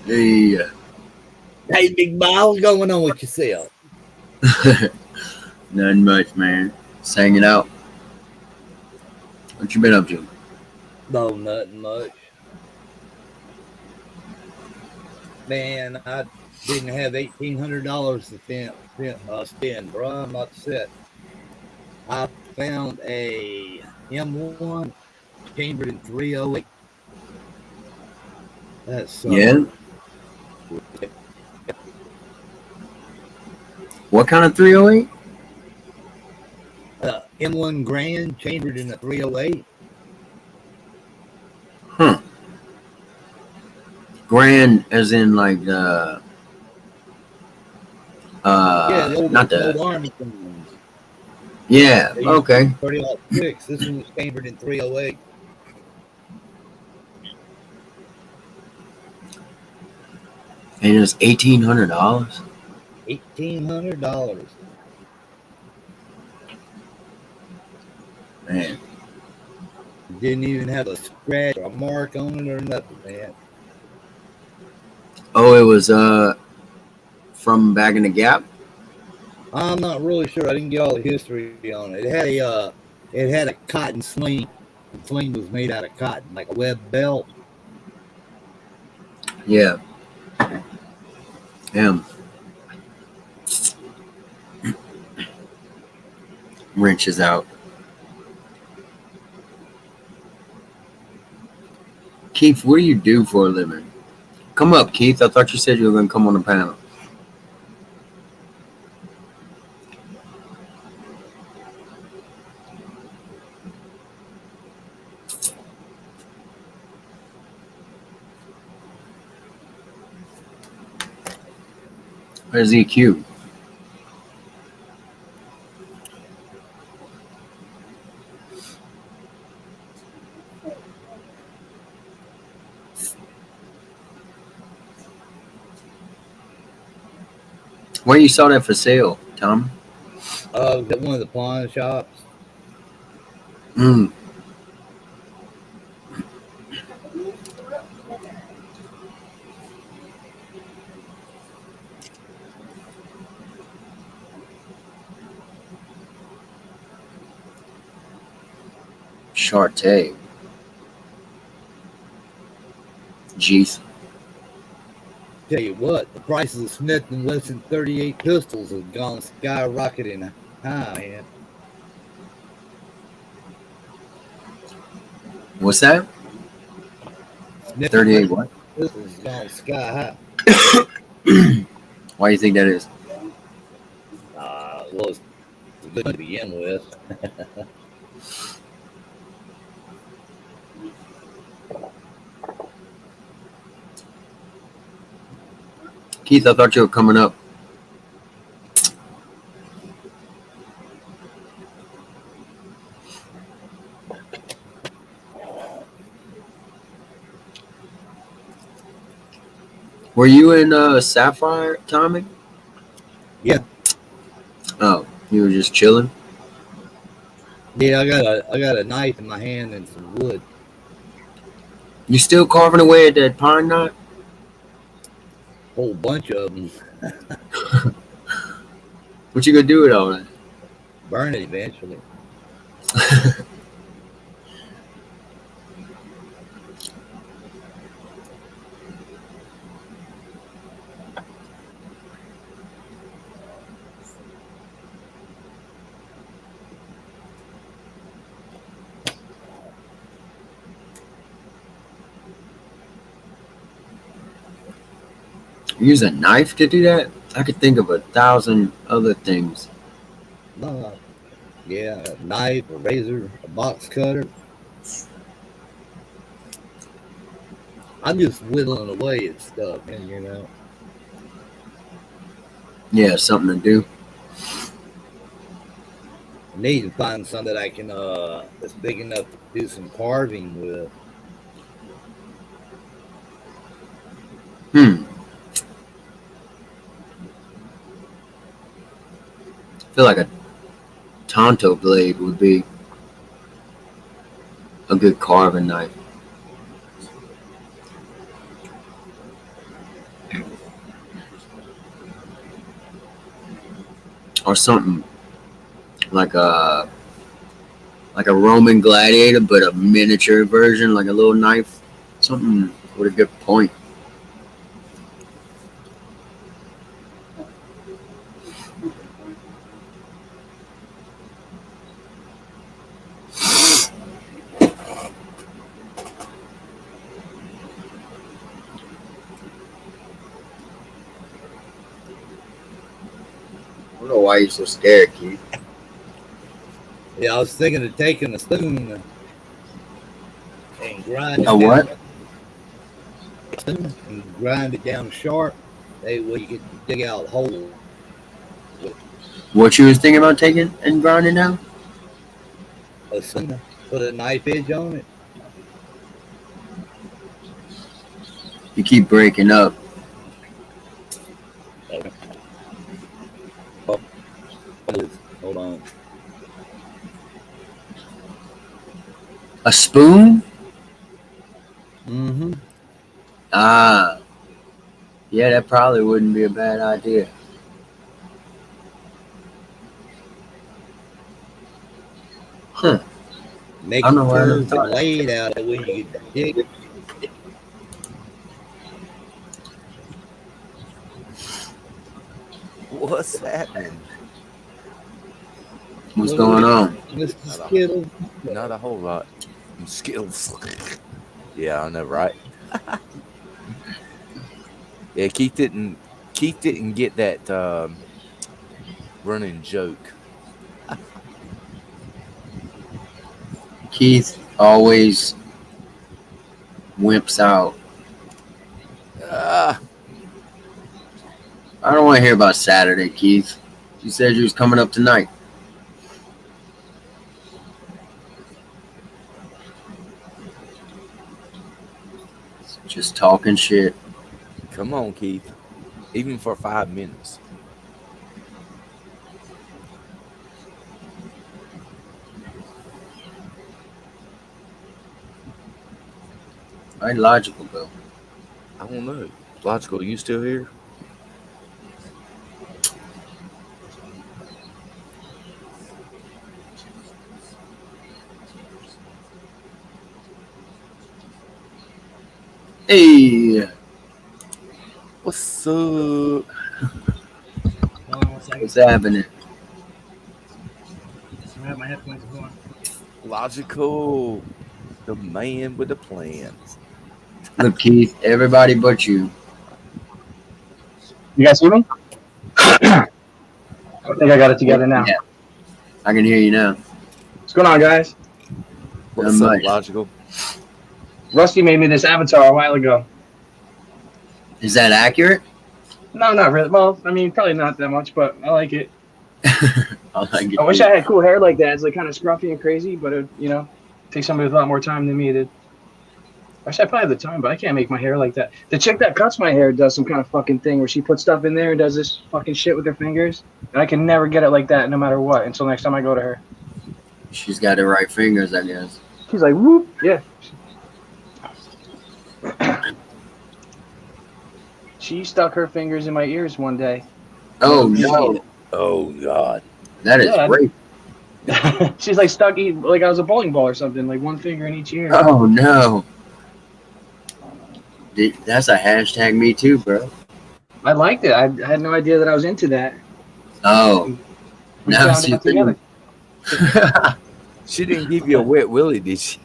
Hey, Hey, big boy, what's going on with yourself? nothing much, man. Just hanging out. What you been up to? No, nothing much. Man, I didn't have $1,800 to spend, bro. I'm upset. I found a M1 chambered in 308. That Yeah. sucker. What kind of 308? M1 Grand chambered in a 308. Huh. Grand, as in like the Yeah, not the the old Army guns. yeah. They used to Okay. use 30-06. This one was chambered in 308. And it was $1,800. $1,800. Man. Didn't even have a scratch or a mark on it or nothing, man. Oh, it was from back in the Gap. I'm not really sure. I didn't get all the history on it. It had a cotton sling. The sling was made out of cotton, like a web belt. Yeah. Damn. Wrenches out. Keith, what do you do for a living? Come up, Keith. I thought you said you were gonna come on the panel. Where's EQ? Where you saw that for sale, Tom? At one of the pawn shops. Mm. Sharte. Jeez. Tell you what, the prices of Smith and Wesson 38 pistols have gone skyrocketing high, man. What's that? Smith and 38 Wesson what? pistols have gone sky high. Why do you think that is? Well, it's good to begin with. Keith, I thought you were coming up. Were you in Sapphire, Tommy? Yeah, Oh, you were just chilling? yeah. I got a knife in my hand and some wood. You still carving away at that pine knot? Whole bunch of them. What you gonna do with all that? Burn it eventually. Use a knife to do that? I could think of 1,000 other things. Uh, yeah, a knife, a razor, a box cutter. I'm just whittling away at stuff, man. Yeah, something to do. I need to find some that I can that's big enough to do some carving with. Hmm. I feel like a Tonto blade would be a good carving knife. or something like a Roman gladiator, but a miniature version, like a little knife, something with a good point. I don't know why you're so scared, Keith. Yeah, I was thinking of taking a spoon and grind A it down, what? and grind it down sharp. That way you can dig out holes with What you was thinking about taking and grinding down? a spoon. Put a knife edge on it. You keep breaking up. Hold on. A spoon? Mm-hmm. Ah, yeah, that probably wouldn't be a bad idea. Huh. Make I don't it know why I never curve the thought of that. blade out. That way you can dig. What's happening? What's What going is on? Mr. Not a, Skittle? not a whole lot. Skills. Yeah, I know, right? Yeah, Keith didn't get that running joke. Keith always wimps out. Ah, I don't want to hear about Saturday, Keith. You said you was coming up tonight. Just talking shit. come on, Keith. Even for 5 minutes. Right, logical, though. I don't know. Logical, you still here? Hey, What's up? Hold on one second. what's happening? I have my headphones on. Logical. The man with the plan. Look, Keith, everybody but you. You guys hear me? I think I got it together now. Yeah, I can hear you now. What's going on, guys? What's Not up, much. Logical? Rusty made me this avatar a while ago. Is that accurate? No, not really. Well, I mean, probably not that much, but I like it. I like it. I wish I had cool hair like that. It's like kind of scruffy and crazy, but it, takes somebody with a lot more time than me. I wish I probably have the time, but I can't make my hair like that. The chick that cuts my hair does some kind of fucking thing where she puts stuff in there and does this fucking shit with her fingers, and I can never get it like that, no matter what, until next time I go to her. She's got the right fingers, I guess. She's like, whoop, yeah. She stuck her fingers in my ears one day. Oh no, Oh, God. that is Yeah. great. She's like stuck, like I was a bowling ball or something, like one finger in each ear. Oh no. That's a hashtag me too, bro. I liked it. I had no idea that I was into that. Oh, We now found she's out together. She didn't give you a wet willy, did she?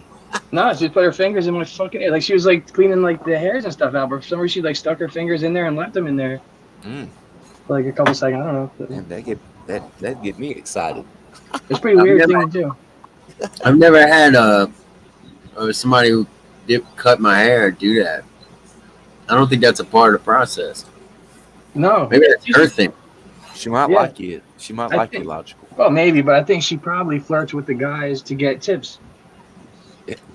No, she just put her fingers in my fucking ear. Like she was like cleaning like the hairs and stuff out, but for some reason she like stuck her fingers in there and left them in there Mm. for like a couple seconds. I don't know. Damn, that get me excited. It's a pretty I've weird never- thing to do. I've never had somebody who did cut my hair do that. I don't think that's a part of the process. No. Maybe that's her thing. She might Yeah. like it. She might I like think- you, Logical. Well, maybe, but I think she probably flirts with the guys to get tips.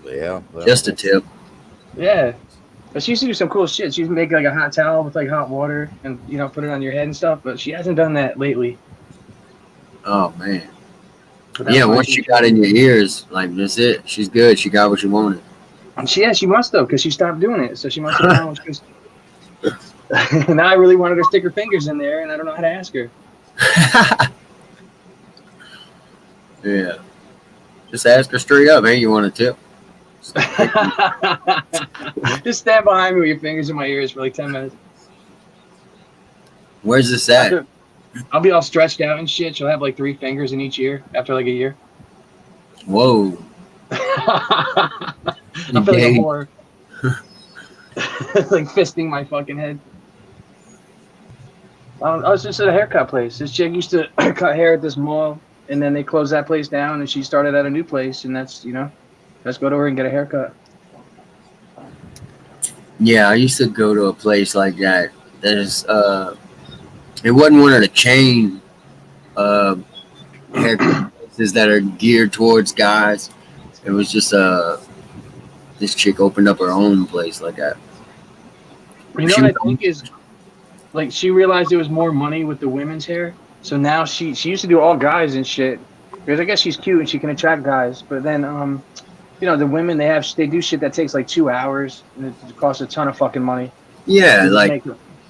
Yeah. Well, Just a tip. Yeah. But she used to do some cool shit. She used to make like a hot towel with like hot water and put it on your head and stuff. But she hasn't done that lately. Oh man. But that's Yeah, why once she got in your ears, like that's it. She's good. She got what you wanted. She must have, because she stopped doing it. So she must have found what she was. Now I really wanted her to stick her fingers in there, and I don't know how to ask her. Yeah. Just ask her straight up, hey, you want a tip? Just stand behind me with your fingers in my ears for like 10 minutes. Where's this at? I'll be all stretched out and shit. She'll have like 3 fingers in each ear after like a year. Whoa. I feel like a whore. Like fisting my fucking head. I was just at a haircut place. This chick used to cut hair at this mall, and then they closed that place down, and she started at a new place, and that's, let's go to her and get a haircut. Yeah, I used to go to a place like that. There's it wasn't one of the chain haircut places that are geared towards guys. It was just this chick opened up her own place like that. You know what I think is, like, she realized there was more money with the women's hair, so now she used to do all guys and shit, because I guess she's cute and she can attract guys, but then the women, they do shit that takes like 2 hours, and it costs a ton of fucking money. Yeah, like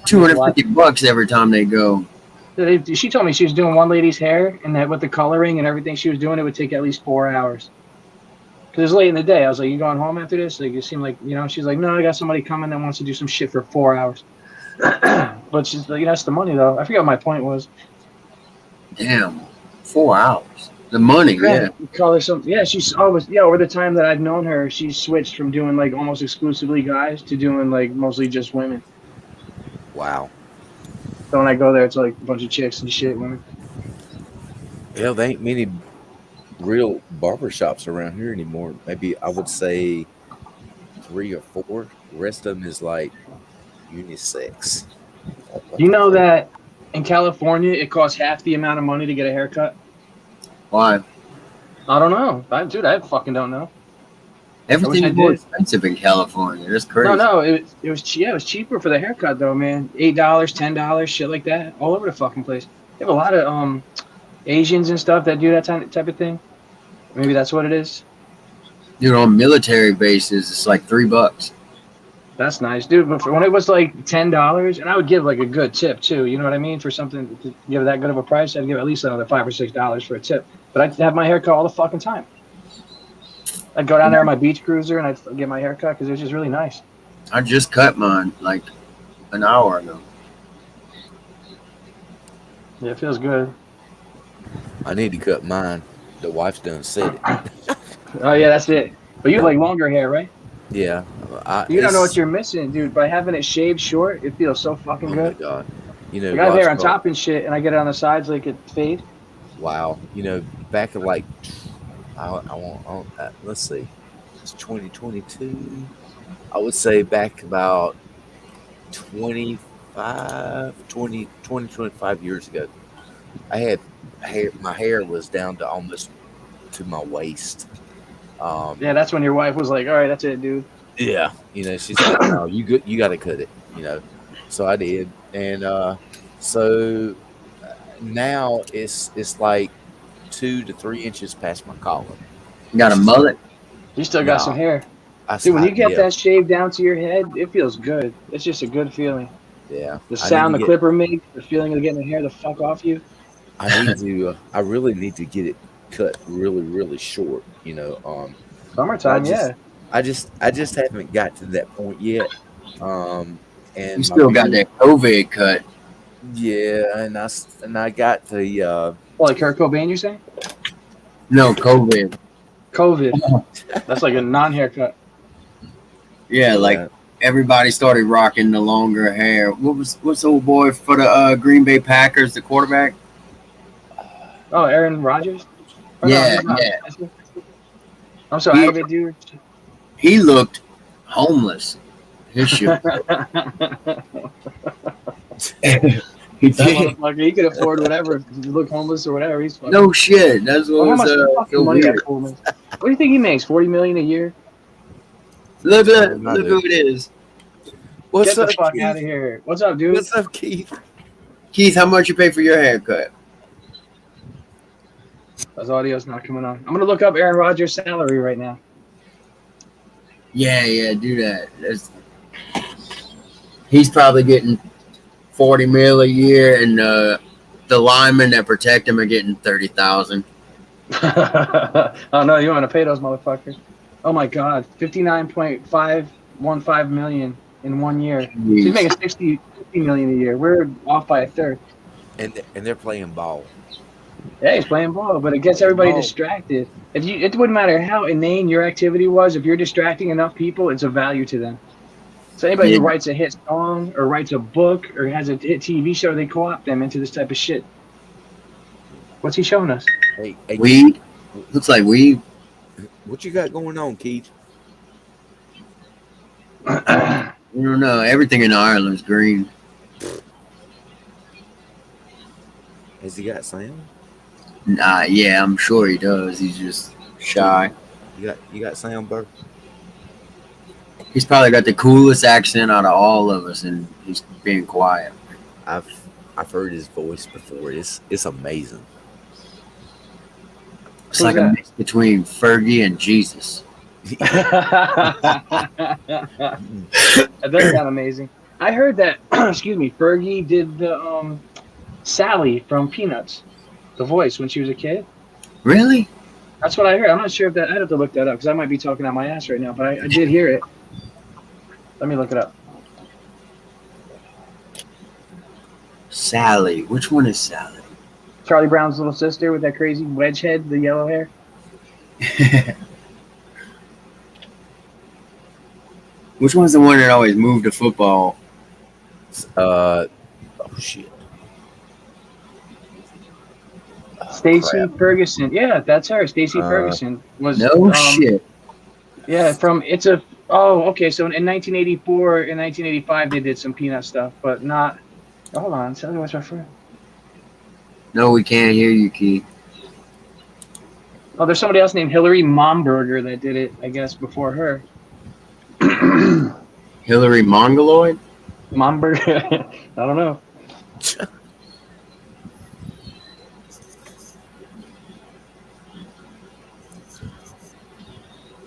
$250 every time they go. She told me she was doing one lady's hair, and that with the coloring and everything she was doing, it would take at least 4 hours. Because it was late in the day. I was like, you going home after this? Like, it seemed like, she's like, no, I got somebody coming that wants to do some shit for 4 hours. But she's like, that's the money, though. I forget what my point was. Damn, 4 hours. The money, yeah. Call her some. Yeah, she's always. Yeah, over the time that I've known her, she's switched from doing like almost exclusively guys to doing like mostly just women. Wow. So when I go there, it's like a bunch of chicks and shit, women. Hell, there ain't many real barbershops around here anymore. Maybe I would say 3 or 4. The rest of them is like unisex. You know that in California, it costs half the amount of money to get a haircut? Why? I don't know. I fucking don't know. Everything is more expensive in California. That's crazy. No, it was cheaper for the haircut though, man. $8, $10, shit like that, all over the fucking place. They have a lot of Asians and stuff that do that type of thing. Maybe that's what it is. Dude, on military bases, it's like $3. That's nice, dude. But when it was like $10, and I would give like a good tip too. You know what I mean? For something to give that good of a price, I'd give at least another $5 or $6 for a tip. But I'd have my haircut all the fucking time. I'd go down there on my beach cruiser and I'd get my haircut because it was just really nice. I just cut mine like an hour ago. Yeah, it feels good. I need to cut mine. The wife's done said it. Oh yeah, that's it. But you have like longer hair, right? Yeah. You don't know what you're missing, dude. By having it shaved short, it feels so fucking good. Oh my god. I got hair on top and shit, and I get it on the sides like it fade. Wow. Back in like let's see. It's 2022. I would say back about 25 years ago. I had hair. My hair was down to almost to my waist. Yeah, that's when your wife was like, "All right, that's it, dude." Yeah, she's like, "No, you got to cut it." So I did, and so now it's like 2 to 3 inches past my collar. You got a mullet? You still got some hair, dude. When you get that shaved down to your head, it feels good. It's just a good feeling. Yeah, the sound the clipper makes, the feeling of getting the hair the fuck off you. I really need to get it cut really, really short. Summertime, yeah. I just haven't got to that point yet. And you still got that COVID cut. Yeah, and I got the like Kurt Cobain, you saying? No, COVID. That's like a non-haircut. Yeah, like everybody started rocking the longer hair. What's the old boy for the Green Bay Packers, the quarterback? Oh, Aaron Rodgers? Yeah. I'm so out of it, dude. He looked homeless. His shit. He did. He could afford whatever. You look homeless or whatever. He's fucking. No shit. That's what was so money. What do you think he makes? $40 million a year. Look who it is. Get the fuck out of here. What's up, dude? What's up, Keith? Keith, how much you pay for your haircut? His audio's not coming on. I'm gonna look up Aaron Rodgers' salary right now. Yeah, do that. He's probably getting $40 million a year, and the linemen that protect him are getting $30,000. Oh no, you want to pay those motherfuckers? Oh my god, 59.515 million in 1 year. She's Jeez. making 60 million a year. We're off by a third. And they're playing ball. Yeah, he's playing ball, but it gets Playing everybody ball. distracted. It wouldn't matter how inane your activity was. If you're distracting enough people, it's of value to them. So anybody Yeah. who writes a hit song or writes a book or has a hit TV show, they co-opt them into this type of shit. What's he showing us? Hey, Weed. Looks like weed. what you got going on, Keith? I don't know. Everything in Ireland's green. Has he got sound? Nah, yeah, I'm sure he does. He's just shy. You got sound, bro? He's probably got the coolest accent out of all of us, and he's being quiet. I've heard his voice before. It's amazing. It's Who's like a that? mix between Fergie and Jesus. That does sound amazing. I heard that. Excuse me. Fergie did the Sally from Peanuts, the voice when she was a kid. Really? That's what I heard. I'm not sure if that. I'd have to look that up because I might be talking out my ass right now. But I did hear it. Let me look it up. Sally. Which one is Sally? Charlie Brown's little sister with that crazy wedge head, the yellow hair. Which one's the one that always moved the football? Oh shit. Stacy Crap. Ferguson. Yeah, that's her. Stacy Ferguson was No shit. Yeah, from it's a oh okay. So in 1984 and 1985 they did some Peanut stuff, but not. Hold on, tell me what's my friend. No, we can't hear you, Keith. Oh, there's somebody else named Hillary Momberger that did it, I guess, before her. Hillary Mongoloid? Momberger. I don't know.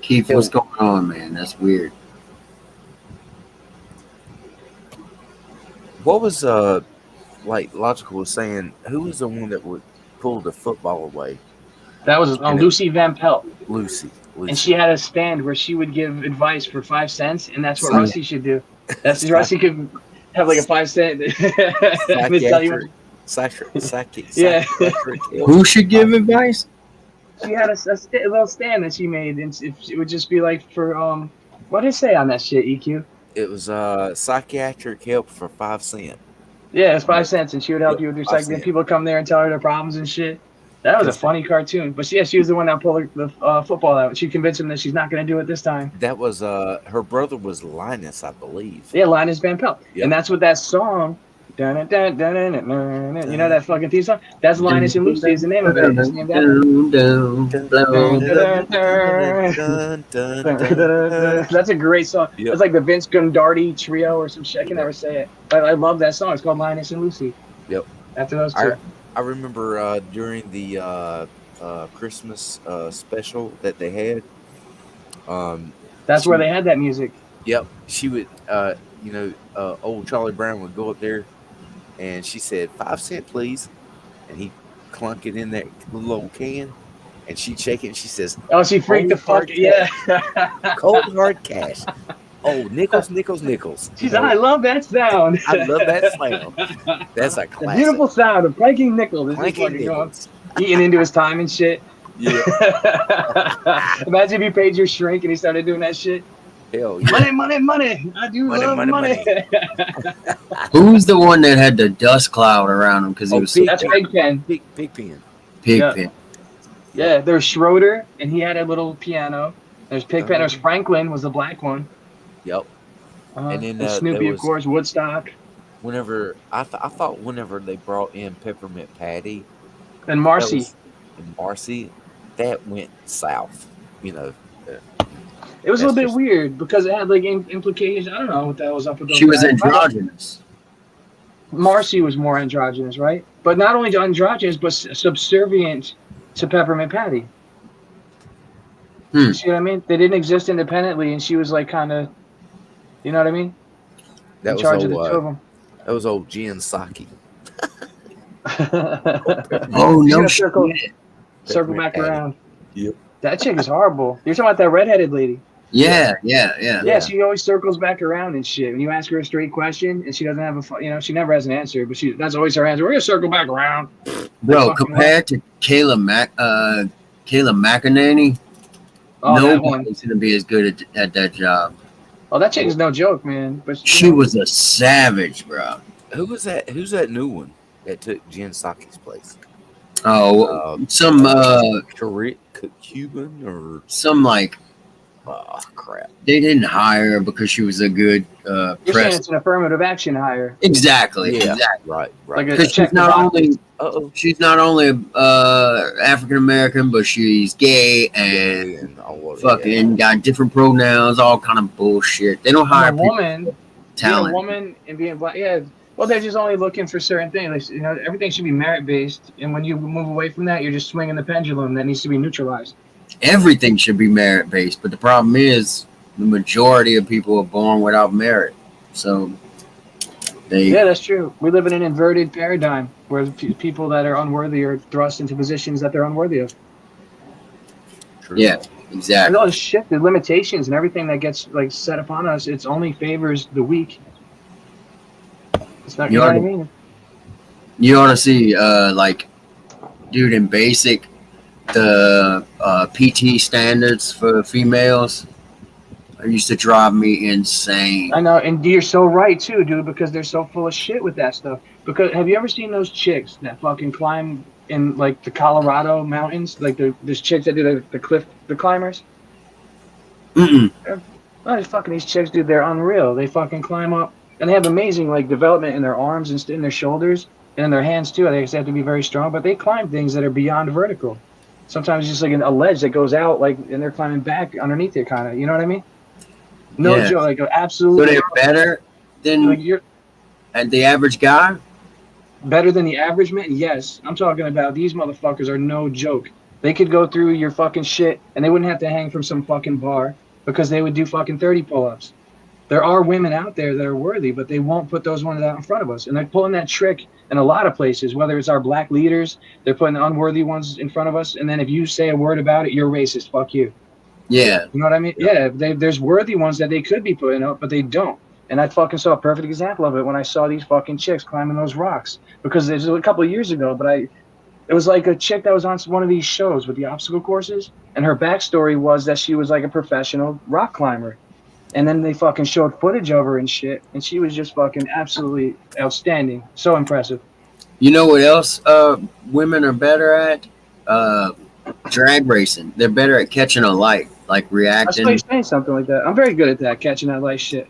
Keith, what's going on, man? That's weird. What was like Logical was saying? Who was the one that would pull the football away? That was Lucy Van Pelt. Lucy. And she had a stand where she would give advice for 5 cents, and that's what Yeah. Rusty should do. That's Rusty could have like a 5 cent. Yeah. Who should give advice? She had a little stand that she made, and it would just be like for what did it say on that shit, EQ? It was psychiatric help for 5 cents. Yeah, it's 5 cents, and she would help Yep, you with your 5 psych. cents. People come there and tell her their problems and shit. That was a funny cartoon, but she was the one that pulled the football out. She convinced him that she's not going to do it this time. That was her brother was Linus, I believe. Yeah, Linus Van Pelt, Yep. and that's what that song. Dun, dun, dun, dun, dun, dun, dun, you know that fucking theme song? That's Linus and Lucy is the name of it. It's named after them. That's a great song. Yep. It's like the Vince Gundardi trio or some shit. I can never say it. But I love that song. It's called Linus and Lucy. Yep. After those two. I remember during the Christmas special that they had. That's where they had that music. Yep, she would. Old Charlie Brown would go up there, and she said, 5 cents, please, and he clunk it in that little old can, and she'd shake it, and she says, Oh, she freaked the fuck. Yeah. cold hard cash. Oh, nickels. She's like, I love that sound. I love that sound. That's a The classic. beautiful sound of clanking nickels. This is Clanking fucking going, nickels. eating into his time and shit. Yeah. Imagine if you paid your shrink and he started doing that shit. Hell yeah. Money. I do love money. Who's the one that had the dust cloud around him because he was so That's Pigpen. Pigpen. Pigpen? Yeah, there's Schroeder, and he had a little piano. There's Pigpen. There's Franklin, was the black one. Yep. And then Snoopy, there of course, Woodstock. Whenever I thought whenever they brought in Peppermint Patty And Marcy. and Marcy, that went south. You know. It was a That's little bit just- weird because it had like implications. I don't know what that was up with those She was guys. androgynous. Marcy was more androgynous, right? But not only androgynous, but subservient to Peppermint Patty. You see what I mean? They didn't exist independently, and she was like kind of, you know what I mean? That In was charge old, of the two of them. that was old Jen Psaki. Oh, no She's gonna circle- shit. Circle Peppermint back patty. around. Yep. That chick is horrible. You're talking about that redheaded lady. Yeah. Yeah, she always circles back around and shit. When you ask her a straight question and she doesn't have she never has an answer, but that's always her answer. We're gonna circle back around. Bro, Like, fucking compared to Kayla McEnany, that one. nobody's gonna be as good at that job. Oh, that chick is no joke, man. But She was a savage, bro. Who was that? Who's that new one that took Jen Psaki's place? Oh, some Cuban or some like crap. they didn't hire her because she was a good You're saying press. it's an affirmative action hire. Exactly, Yeah. exactly. Right. Like a Because check she's not only African American, but she's gay and and all of it, fucking got different pronouns, all kind of bullshit. They don't hire a woman, being a talent. woman and being black. Yeah. Well, they're just only looking for certain things. Like, everything should be merit based, and when you move away from that, you're just swinging the pendulum that needs to be neutralized. Everything should be merit based, but the problem is the majority of people are born without merit. So Yeah, that's true. We live in an inverted paradigm where people that are unworthy are thrust into positions that they're unworthy of. True. yeah, And exactly. all this shit, the limitations and everything that gets like set upon us, it's only favors the weak. It's not, you know what I mean? You ought to see, like, dude, in basic, the PT standards for females used to drive me insane. I know, and you're so right too, dude, because they're so full of shit with that stuff. Because have you ever seen those chicks that fucking climb in like the Colorado mountains? Like there's chicks that do the climbers. Mm-mm. Oh, these chicks, dude, they're unreal. They fucking climb up, and they have amazing like development in their arms and in their shoulders and in their hands too. They have to be very strong, but they climb things that are beyond vertical. Sometimes just like a ledge that goes out, like, and they're climbing back underneath it, kind of. You know what I mean? No Yeah. joke, like So absolutely. they're better than Like you're the average guy? better than the average man. Yes, I'm talking about these motherfuckers are no joke. They could go through your fucking shit, and they wouldn't have to hang from some fucking bar because they would do fucking 30 pull-ups. There are women out there that are worthy, but they won't put those ones out in front of us. And they're pulling that trick in a lot of places, whether it's our black leaders, they're putting the unworthy ones in front of us. And then if you say a word about it, you're racist. Fuck you. Yeah. You know what I mean? Yeah, there's worthy ones that they could be putting up, but they don't. And I fucking saw a perfect example of it when I saw these fucking chicks climbing those rocks. Because it was a couple of years ago, but it was like a chick that was on one of these shows with the obstacle courses. And her backstory was that she was like a professional rock climber. And then they fucking showed footage of her and shit. And she was just fucking absolutely outstanding. So impressive. You know what else women are better at? Drag racing. They're better at catching a light, like I reacting. saw you saying something like that. I'm very good at that, catching that light shit.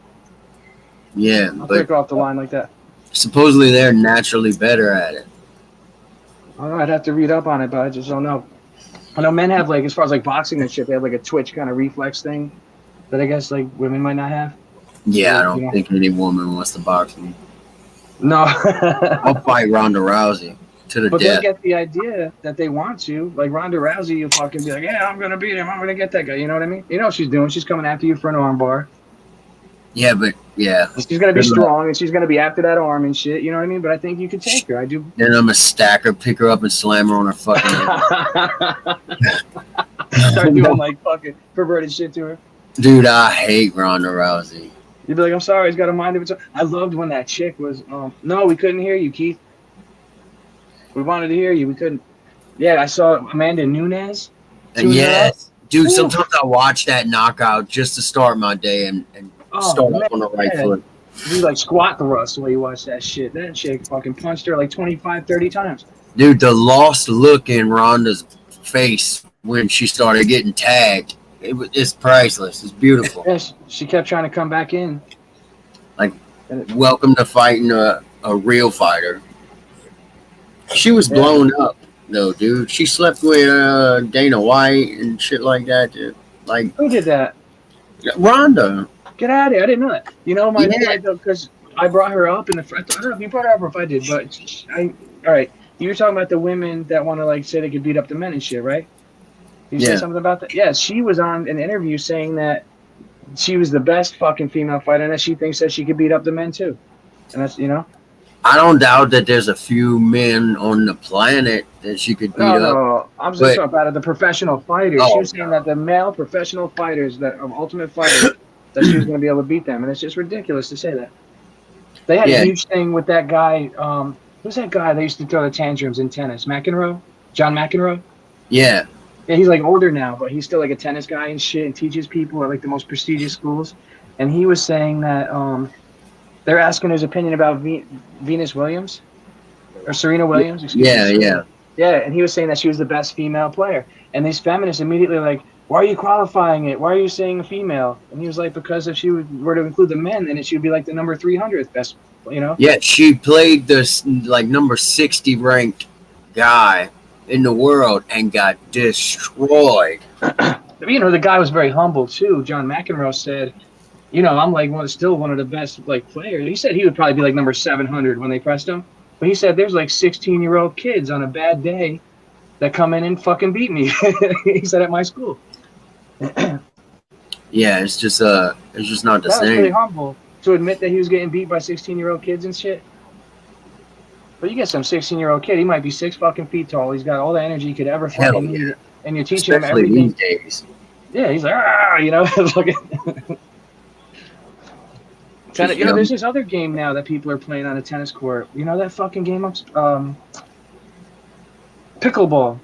Yeah, I'll but pick off the line like that. supposedly they're naturally better at it. I don't know, I'd have to read up on it, but I just don't know. I know men have, like, as far as like boxing and shit, they have like a twitch kind of reflex thing that I guess like women might not have. Yeah, I You don't know? think any woman wants to box me. No. I'll fight Ronda Rousey to the But death. they'll get the idea that they want to. Like Ronda Rousey, you'll fucking be like, yeah, I'm going to beat him. I'm going to get that guy. You know what I mean? You know what she's doing. She's coming after you for an arm bar. Yeah, but yeah. She's going to be Good luck. strong, and she's going to be after that arm and shit. You know what I mean? But I think you could take her. I do. Then I'm a stacker, pick her up and slam her on her fucking head. Start doing like fucking perverted shit to her. Dude, I hate Ronda Rousey. You'd be like, I'm sorry, he's got a mind of its own. I loved when that chick was, no, we couldn't hear you, Keith. We wanted to hear you. We couldn't. Yeah, I saw Amanda Nunes. Yes. Dude, Ooh. sometimes I watch that knockout just to start my day and start off on the right foot. You like squat thrust while you watch that shit. That chick fucking punched her like 25, 30 times. Dude, the lost look in Ronda's face when she started getting tagged, it's priceless. It's beautiful. Yeah, she kept trying to come back in. Welcome to fighting a real fighter. She was blown up, though, dude. She slept with Dana White and shit like that, dude. Like, Who did that? Ronda. Get out of here. I didn't know that. You know, my Yeah. because I brought her up in the front. I don't know if you brought her up or if I did, but all right. You were talking about the women that want to like say they could beat up the men and shit, right? You say Yeah. something about that? Yeah, she was on an interview saying that she was the best fucking female fighter and that she thinks that she could beat up the men too. And that's, you know, I don't doubt that there's a few men on the planet that she could beat up. No. I'm just But talking about the professional fighters. She oh was saying that the male professional fighters that are ultimate fighters, that she was going to be able to beat them, and it's just ridiculous to say that. They had a yeah, huge thing with that guy. Who's that guy that used to throw the tantrums in tennis? McEnroe, John McEnroe. yeah, Yeah, he's like older now, but he's still like a tennis guy and shit, and teaches people at like the most prestigious schools. And he was saying that they're asking his opinion about Venus Williams or Serena Williams, excuse yeah, me. yeah. Yeah, and he was saying that she was the best female player. And these feminists immediately like, why are you qualifying it? Why are you saying a female? And he was like, because if she were to include the men, then it should be like the number 300th best, you know? Yeah, she played this like number 60 ranked guy in the world and got destroyed. You know, the guy was very humble too. John McEnroe said, you know, I'm like still one of the best like players. He said he would probably be like number 700 when they pressed him. But he said there's like 16-year-old kids on a bad day that come in and fucking beat me. He said at my school. Yeah, it's just not the That was same. pretty humble to admit that he was getting beat by 16-year-old kids and shit. But you get some 16-year-old kid, he might be 6 fucking feet tall. He's got all the energy he could ever Hell fucking yeah. need. And you're teaching him Especially everything. these days. Yeah, he's like, ah, you know. You know, there's this other game now that people are playing on a tennis court. You know that fucking game, pickleball.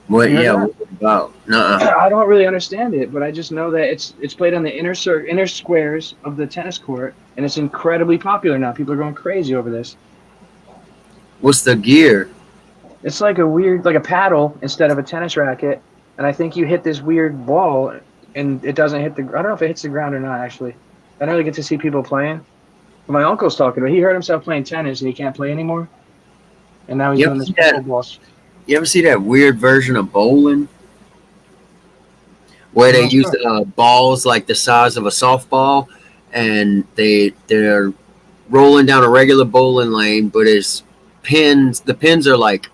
What? You heard Yeah, that? what about? Nuh-uh. I don't really understand it, but I just know that it's played on the inner squares of the tennis court, and it's incredibly popular now. People are going crazy over this. What's the gear? It's like a weird, like a paddle instead of a tennis racket, and I think you hit this weird ball, and it doesn't hit the. I don't know if it hits the ground or not. Actually, I don't really get to see people playing. But my uncle's talking about. He hurt himself playing tennis, and he can't play anymore, and now he's Yep, doing this yeah. pickleball. You ever see that weird version of bowling? Where they use balls like the size of a softball, and they're rolling down a regular bowling lane, but it's pins. The pins are like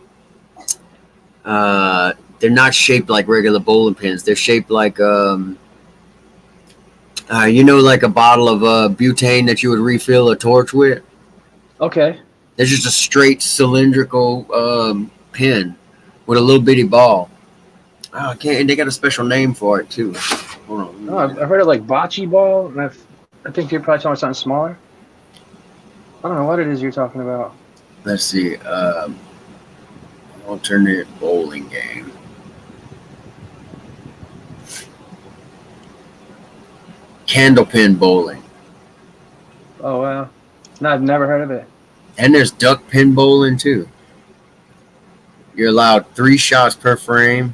they're not shaped like regular bowling pins. They're shaped like like a bottle of butane that you would refill a torch with. Okay. There's just a straight cylindrical pin with a little bitty ball. Oh, I can't. And they got a special name for it too. Hold on. Oh, I've heard of like bocce ball, and I think you're probably talking about something smaller. I don't know what it is you're talking about. Let's see. Alternate bowling game. Candlepin bowling. Oh wow, no, I've never heard of it. And there's duck pin bowling too. You're allowed 3 shots per frame.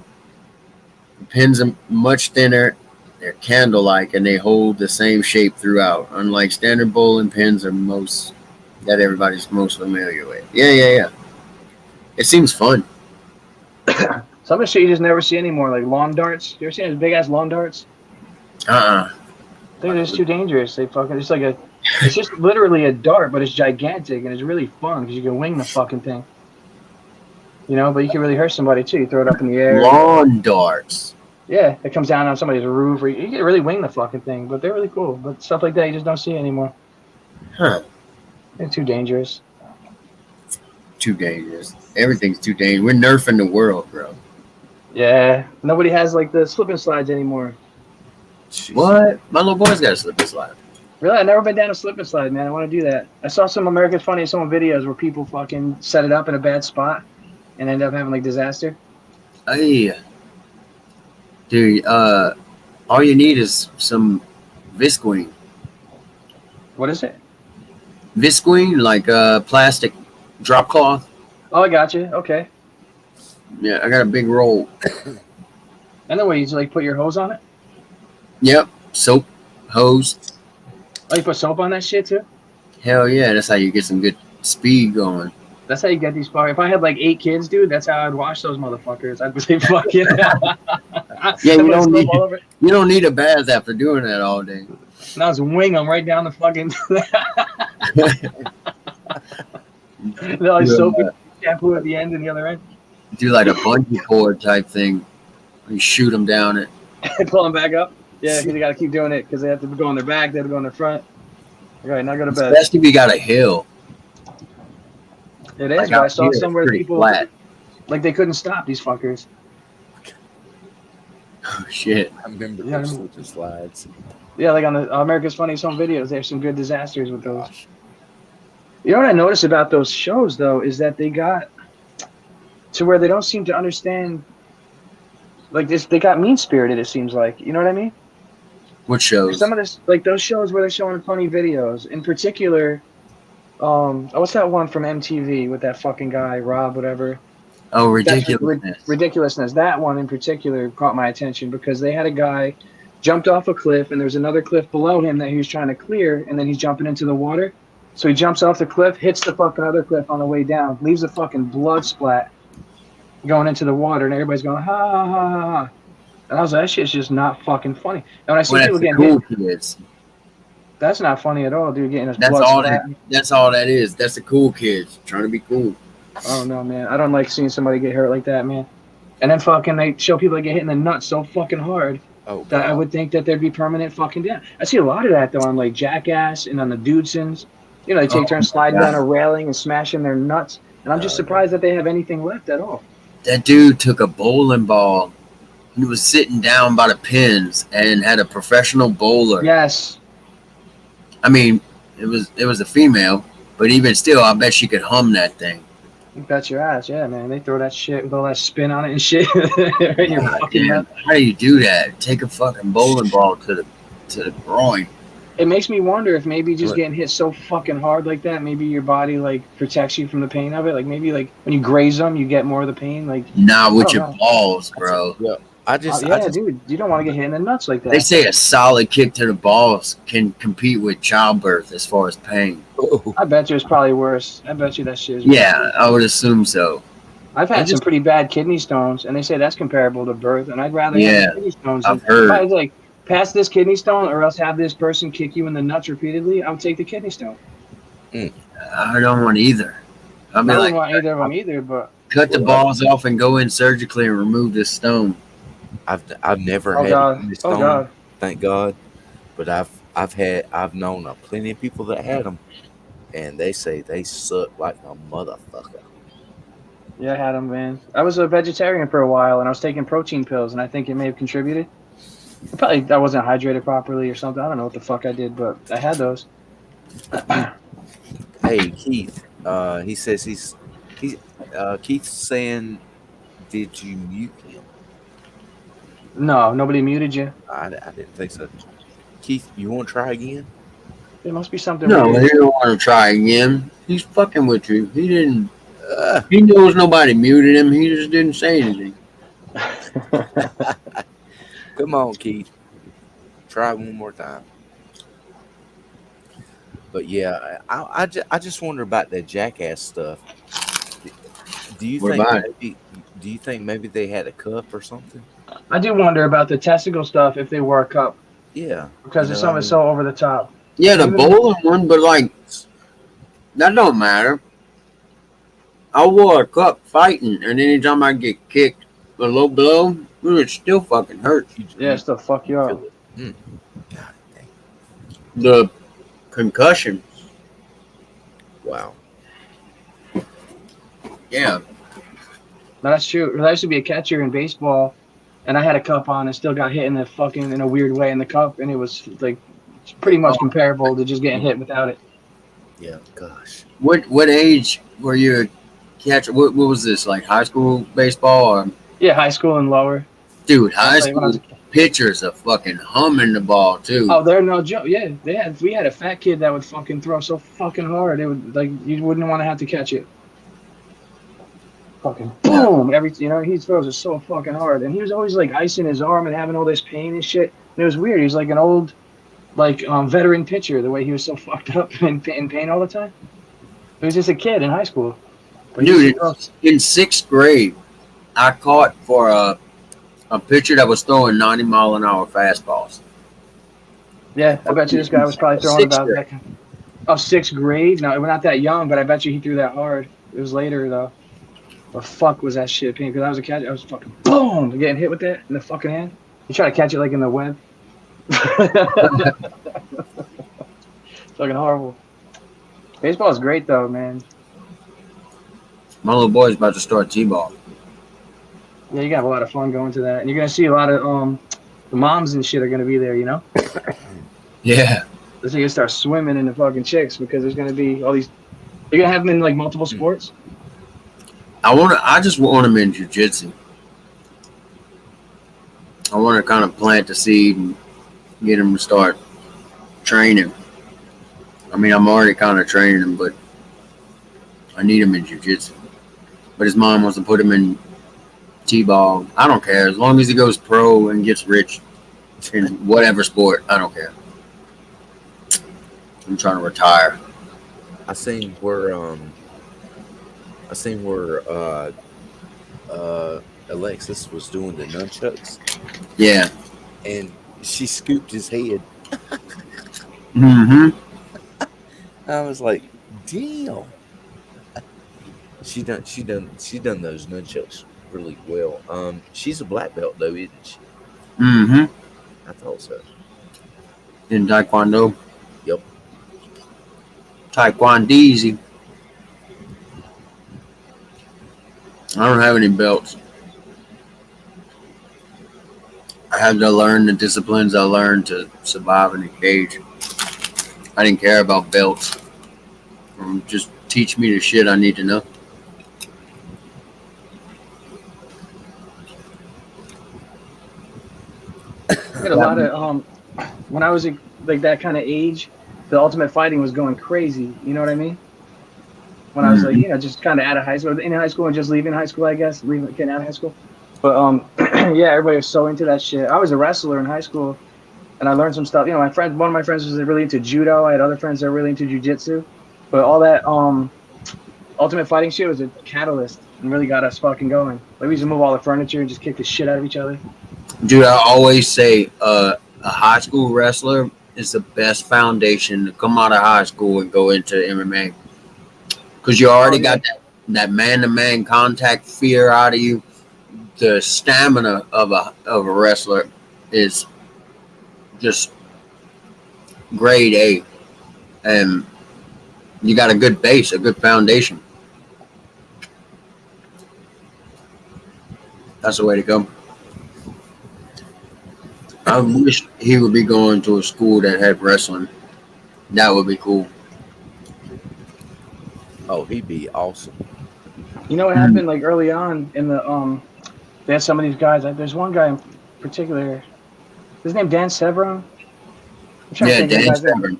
The pins are much thinner. They're candle-like, and they hold the same shape throughout. Unlike standard bowling pins, are most that everybody's most familiar with. Yeah. It seems fun. Some of the shit you just never see anymore, like lawn darts. You ever seen those big ass lawn darts? They're just too dangerous. It's just literally a dart, but it's gigantic and it's really fun because you can wing the fucking thing. You know, but you can really hurt somebody too. You throw it up in the air. Lawn darts. Yeah, it comes down on somebody's roof, or you can really wing the fucking thing. But they're really cool. But stuff like that you just don't see anymore. Huh. They're too dangerous. Too dangerous. Everything's too dangerous. We're nerfing the world, bro. Yeah, nobody has like the slip and slides anymore. Jeez. What? My little boy's got a slip and slide. Really, I've never been down a slip and slide, man. I want to do that. I saw some America's Funniest Home videos where people fucking set it up in a bad spot and end up having like disaster. Hey, dude. All you need is some Visqueen. What is it? Visqueen, like plastic drop cloth. Oh, I got you. Okay. Yeah, I got a big roll. And then what, you just like put your hose on it? Yep. Soap, hose. Oh, you put soap on that shit too? Hell yeah, that's how you get some good speed going. That's how you get these fucking. If I had like 8 kids, dude, that's how I'd wash those motherfuckers. I'd say fucking. Yeah, you don't need a bath after doing that all day. Now just wing them right down the fucking. They're like soapy shampoo at the end and the other end. Do like a bungee cord type thing. You shoot them down it. Pull them back up. Yeah, because they got to keep doing it because they have to go on their back, they have to go on their front. Right, now go to bed. Especially if you got a hill. It is, Like but I out saw here, it's somewhere pretty people flat. like they couldn't stop these fuckers. Oh shit! I remember Yeah, I those mean- slip and slides. Yeah, like on the America's Funniest Home Videos, there's some good disasters with those. Gosh. You know what I noticed about those shows though is that they got to where they don't seem to understand. Like this, they got mean spirited. It seems like, you know what I mean? What shows? Some of this, like those shows where they're showing funny videos, in particular. What's that one from MTV with that fucking guy Rob, whatever? Oh, That's ridiculousness. ridiculousness. That one in particular caught my attention because they had a guy jumped off a cliff and there's another cliff below him that he was trying to clear, and then he's jumping into the water. So he jumps off the cliff, hits the fucking other cliff on the way down, leaves a fucking blood splat going into the water, and everybody's going ha ha ha ha ha. And I was like, that shit's just not fucking funny. And when I see Well, people that's the getting cool hit, kids. that's not funny at all, dude. Getting his That's blood all. splat. That's all that is. That's the cool kids trying to be cool. I don't know, man. I don't like seeing somebody get hurt like that, man. And then fucking they show people that get hit in the nuts so fucking hard Oh, that I God. would think that there'd be permanent fucking down. I see a lot of that though on like Jackass and on the Dudesons. You know, they take Oh, turns sliding God. down a railing and smashing their nuts. And I'm just surprised that they have anything left at all. That dude took a bowling ball. He was sitting down by the pins and had a professional bowler. Yes. I mean, it was a female, but even still, I bet she could hum that thing. You bet your ass, yeah, man. They throw that shit with all that spin on it and shit. Right in your God fucking damn, nuts. how do you do that? Take a fucking bowling ball to the groin. It makes me wonder if maybe just What? getting hit so fucking hard like that, maybe your body like protects you from the pain of it. Like maybe like when you graze them, you get more of the pain. Like Not with I don't your know. balls, bro. Yeah. I just, yeah, dude, you don't want to get hit in the nuts like that. They say a solid kick to the balls can compete with childbirth as far as pain. oh, I bet you it's probably worse. I bet you that shit is Yeah, worse. I would assume so. I've had I just- some pretty bad kidney stones, and they say that's comparable to birth, and I'd rather Yeah, have kidney stones. I've If heard. I was like, pass this kidney stone or else have this person kick you in the nuts repeatedly, I would take the kidney stone. I don't want either. I'd I be don't like, want either of them either, but cut the balls off and go in surgically and remove this stone. I've never oh had god, this oh stone, god. thank God. But I've known plenty of people that had them, and they say they suck like a motherfucker. Yeah, I had them, man. I was a vegetarian for a while, and I was taking protein pills, and I think it may have contributed. Probably I wasn't hydrated properly or something. I don't know what the fuck I did, but I had those. Hey Keith, he says he's Keith's saying, did you mute him? No, nobody muted you. I didn't think so. Keith, you want to try again? There must be something. No, weird. he don't want to try again. He's fucking with you. He didn't. Uh, He knows nobody muted him. He just didn't say anything. Come on, Keith. Try it one more time. But yeah, I just wonder about that Jackass stuff. Do you What think about maybe, do you think maybe they had a cup or something? I do wonder about the testicle stuff if they wore a cup Yeah, because You there's know some what I is so over the top. Yeah, the bowling one, but like that don't matter. I wore a cup fighting, and anytime I get kicked a low blow, it would still fucking hurt. Yeah, it's to fuck you up. feel it. God dang. The concussion. Wow. Yeah. No, that's true. I used to be a catcher in baseball, and I had a cup on and still got hit in the fucking in a weird way in the cup, and it was like pretty much comparable to just getting hit without it. Yeah. Gosh. What age were you a catcher? What was this, like high school baseball? Or Yeah, high school and lower. dude, high Like when I was school pitchers are fucking humming the ball too. Oh, they're no joke. Yeah, we had a fat kid that would fucking throw so fucking hard. It would like you wouldn't want to have to catch it. Fucking boom! He throws it so fucking hard, and he was always like icing his arm and having all this pain and shit. And it was weird. He was like an old, veteran pitcher. The way he was so fucked up and in pain all the time. He was just a kid in high school. But he Dude, used to throw- in sixth grade, I caught for a pitcher that was throwing 90-mile-an-hour fastballs. yeah, I bet you this guy was probably throwing Sixth about grade. that. Oh, sixth grade? No, we're not that young, but I bet you he threw that hard. It was later though. The fuck was that shit pain? Because I was a catcher, I was fucking boom getting hit with that in the fucking hand. You try to catch it like in the web. So Fucking horrible. Baseball is great though, man. My little boy's about to start t-ball. Yeah, you got a lot of fun going to that, and you're gonna see a lot of the moms and shit are gonna be there. You know, Yeah. so you start swimming in the fucking chicks because there's gonna be all these. You're gonna have them in like multiple sports. I just want him in jiu-jitsu. I want to kind of plant the seed and get him to start training. I mean, I'm already kind of training him, but I need him in jiu-jitsu. But his mom wants to put him in t-ball. I don't care. As long as he goes pro and gets rich in whatever sport, I don't care. I'm trying to retire. I seen where Alexis was doing the nunchucks, Yeah. and she scooped his head. Mm-hmm. I was like, damn. She done those nunchucks really well. She's a black belt though, isn't she? Mm-hmm. I thought so. In Taekwondo. Yep. Taekwondeezy. I don't have any belts. I had to learn the disciplines I learned to survive in a cage. I didn't care about belts. Just teach me the shit I need to know. I had a lot of when I was like that kind of age, the ultimate fighting was going crazy. You know what I mean? When I was like, just kind of out of high school, in high school and just leaving high school, I guess, getting out of high school. But yeah, everybody was so into that shit. I was a wrestler in high school, and I learned some stuff. You know, one of my friends was really into judo. I had other friends that were really into jujitsu. But all that ultimate fighting shit was a catalyst and really got us fucking going. Like we used to move all the furniture and just kick the shit out of each other. Dude, I always say a high school wrestler is the best foundation to come out of high school and go into MMA. Because you already got that man-to-man contact fear out of you. The stamina of a wrestler is just grade A. And you got a good base, a good foundation. That's the way to go. I wish he would be going to a school that had wrestling. That would be cool. Oh, he'd be awesome. You know what happened like early on in the they had some of these guys. There's one guy in particular. His name Dan Severn. Yeah, Dan Severn.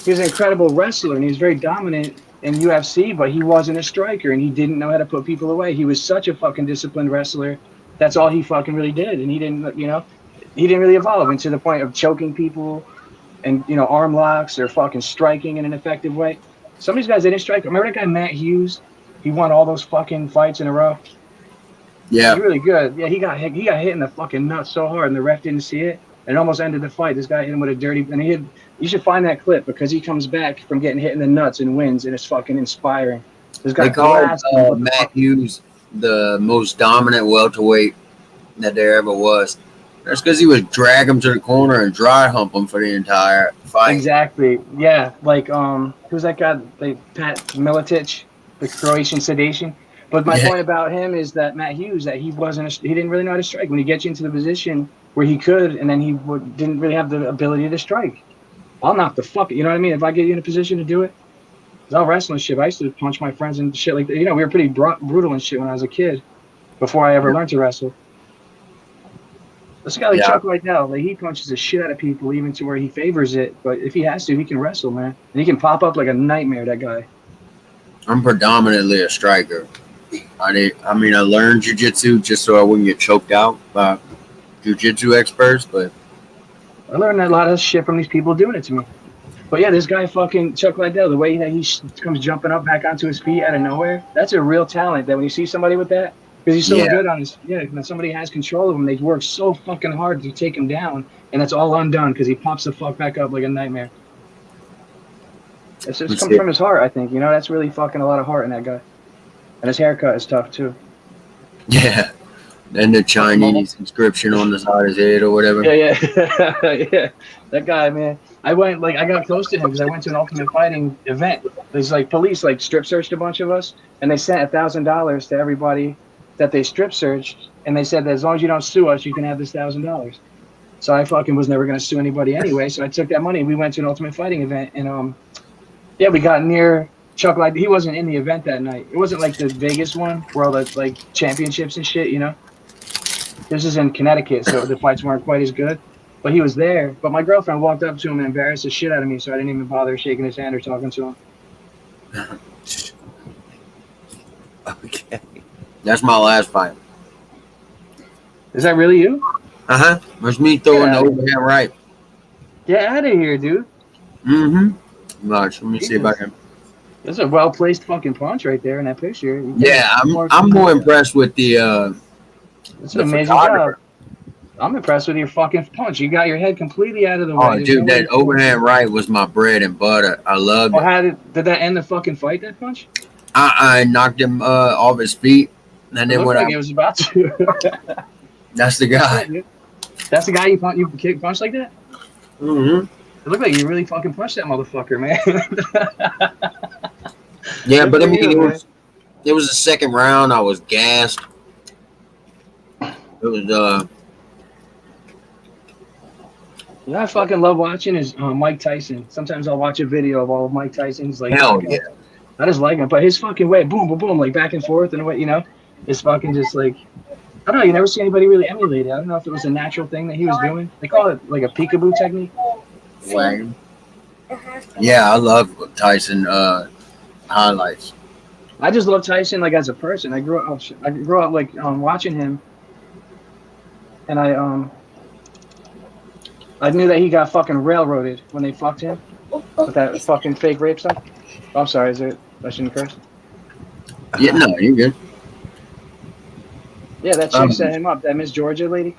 He was an incredible wrestler and he was very dominant in UFC, but he wasn't a striker and he didn't know how to put people away. He was such a fucking disciplined wrestler. That's all he fucking really did, and he didn't really evolve into the point of choking people and arm locks or fucking striking in an effective way. Some of these guys, they didn't strike. Remember that guy Matt Hughes? He won all those fucking fights in a row. Yeah, he's really good. Yeah, he got hit in the fucking nuts so hard, and the ref didn't see it. It almost ended the fight. This guy hit him with a dirty. And you should find that clip because he comes back from getting hit in the nuts and wins, and it's fucking inspiring. This guy they called Matt Hughes the most dominant welterweight that there ever was. That's because he would drag him to the corner and dry hump him for the entire fight. Exactly. Yeah. Like who's that guy? Like Pat Miletic, the Croatian sedation. But my point about him is that Matt Hughes, that he didn't really know how to strike. When he gets you into the position where he could, and then he didn't really have the ability to strike. I'll knock the fuck. You know what I mean? If I get you in a position to do it, cause I'll wrestle and shit. I used to punch my friends and shit like that. We were pretty brutal and shit when I was a kid, before I ever learned to wrestle. This guy like Chuck right now, like he punches the shit out of people, even to where he favors it. But if he has to, he can wrestle, man. And he can pop up like a nightmare. That guy. I'm predominantly a striker. I learned jiu-jitsu just so I wouldn't get choked out by jiu-jitsu experts, but I learned a lot of shit from these people doing it to me. But yeah, this guy fucking Chuck Liddell, the way that he comes jumping up back onto his feet out of nowhere, that's a real talent. That when you see somebody with that, because he's so good on his, when somebody has control of him, they work so fucking hard to take him down, and that's all undone because he pops the fuck back up like a nightmare. It's just comes from his heart, I think. That's really fucking a lot of heart in that guy. And his haircut is tough too. Yeah. And the Chinese inscription on the side of his head or whatever. Yeah. Yeah. That guy, man. I went like I got close to him because I went to an Ultimate Fighting event. There's like police like strip searched a bunch of us, and they sent $1,000 to everybody that they strip searched, and they said that as long as you don't sue us, you can have this $1,000. So I fucking was never gonna sue anybody anyway. So I took that money. We went to an Ultimate Fighting event, and yeah, we got near Chuck. Like he wasn't in the event that night. It wasn't like the Vegas one where all the like championships and shit, you know. This is in Connecticut, so the fights weren't quite as good. But he was there. But my girlfriend walked up to him and embarrassed the shit out of me, so I didn't even bother shaking his hand or talking to him. Okay. That's my last fight. Is that really you? That's me throwing Yeah. the overhand right. Get out of here, dude. Watch, let me see if I can. That's a well placed fucking punch right there in that picture. Yeah, I'm more impressed with the That's an amazing job. I'm impressed with your fucking punch. You got your head completely out of the way. Oh, dude, that overhand right was my bread and butter. I loved it. How did that end the fucking fight? That punch? I knocked him off his feet, and then when it was about to. That's the guy. That's the guy you punched like that? Mm-hmm. It looked like you really fucking punched that motherfucker, man. Yeah, but I mean, it was the second round. I was gassed. It was You know, I fucking love watching is Mike Tyson. Sometimes I'll watch a video of all of Mike Tyson's like. Hell yeah. I just like him, but his fucking way, boom, boom, boom, like back and forth and what, you know, is fucking just like. I don't know. You never see anybody really emulate it. I don't know if it was a natural thing that he was doing. They call it like a peekaboo technique. Yeah, I love Tyson highlights. I just love Tyson like as a person. I grew up like watching him, and I knew that he got fucking railroaded when they fucked him with that fucking fake rape stuff. Oh, I'm sorry, I shouldn't curse? Yeah, no, you're good. Yeah, that chick set him up. That Miss Georgia lady.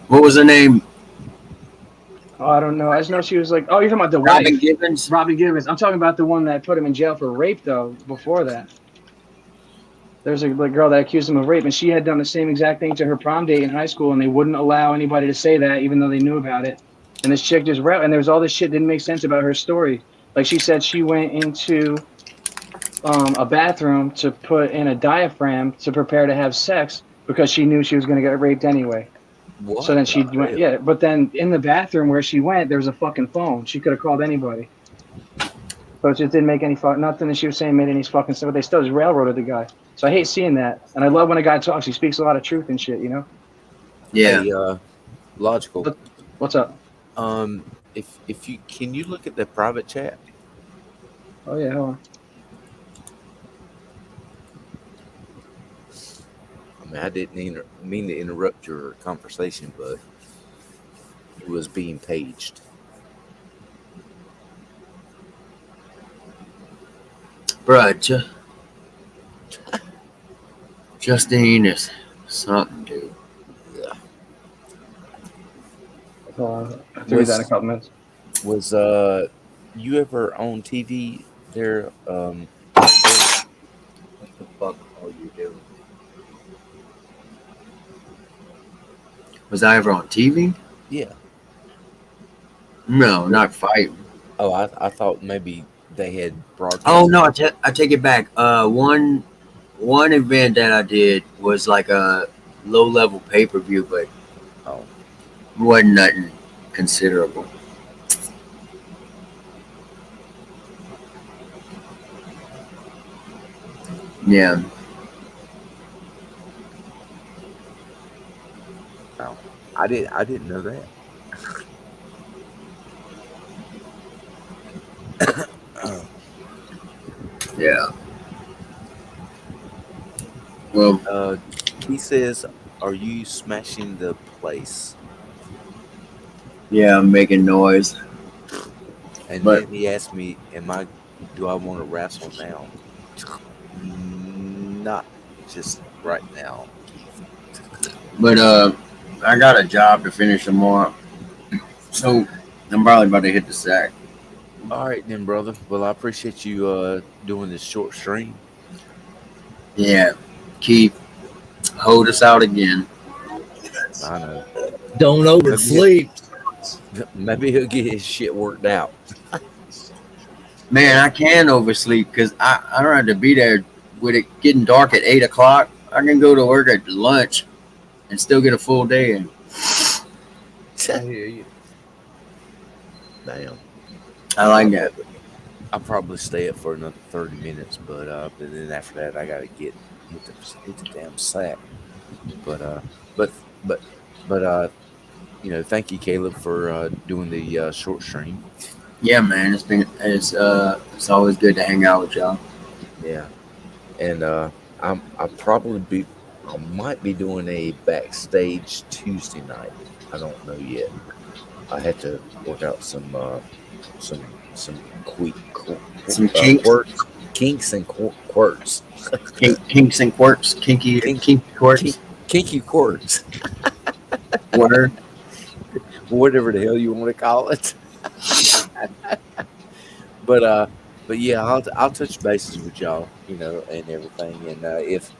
What was her name? Oh, I don't know. I just know she was like, oh, you're talking about the Robin wife. Gibbons? Robin Gibbons. I'm talking about the one that put him in jail for rape, though, before that. There's a girl that accused him of rape, and she had done the same exact thing to her prom date in high school, and they wouldn't allow anybody to say that, even though they knew about it. And this chick just and there was all this shit that didn't make sense about her story. Like she said she went into a bathroom to put in a diaphragm to prepare to have sex because she knew she was going to get raped anyway. What? So then she went, yeah. But then in the bathroom where she went, there was a fucking phone. She could have called anybody. So it just didn't make any nothing that she was saying made any fucking sense. But they still just railroaded the guy. So I hate seeing that. And I love when a guy talks. He speaks a lot of truth and shit, you know? Yeah. Hey, logical. What's up? If you can you look at the private chat? Oh yeah, hold on. I mean, I didn't mean to interrupt your conversation, but it was being paged. Bruh, Justine is something, dude. Yeah. I'll do that in a couple minutes. Was you ever on TV there? What the fuck are you doing? Was I ever on TV? Yeah. No, not fighting. Oh, I thought maybe they had broadcast. Oh no, I take it back. One event that I did was like a low level pay per view, but wasn't nothing considerable. Yeah. Oh, I didn't know that. Yeah. Well, he says, "Are you smashing the place?" yeah, I'm making noise. And But- then he asked me, do I want to wrestle now? Not just right now. But I got a job to finish tomorrow, so I'm probably about to hit the sack. All right then, brother. Well, I appreciate you doing this short stream. Yeah, Keith, hold us out again. I know. Don't oversleep. Maybe he'll get his shit worked out. Man, I can oversleep because I don't have to be there with it getting dark at 8 o'clock. I can go to work at lunch and still get a full day in. I hear you. Damn. I like that. I'll probably stay up for another 30 minutes, but then after that I gotta hit the damn sack. But but but but thank you, Caleb, for doing the short stream. Yeah, man, it's always good to hang out with y'all. Yeah, and I might be doing a backstage Tuesday night. I don't know yet. I had to work out some Some kinks, kinks and quirks. kinks and quirks, Kink, kinky quirks. kinky quirks, Word. whatever the hell you want to call it. but yeah, I'll touch bases with y'all, and everything. And if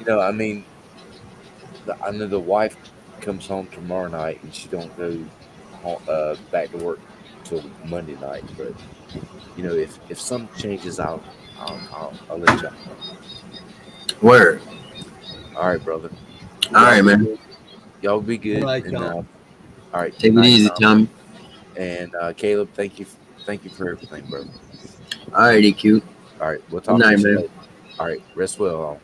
I mean, I know the wife comes home tomorrow night and she don't go back to work till Monday night. But if something changes, I'll let y'all know. Word. All right, brother. All right, man. Y'all be good. All right, And, y'all. all right. Take it night, easy, Tom. Tommy. And Caleb, thank you for everything, brother. All righty, cute. All right, we'll Good talk night, to you man. later. All right, rest well.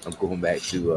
I'm going back to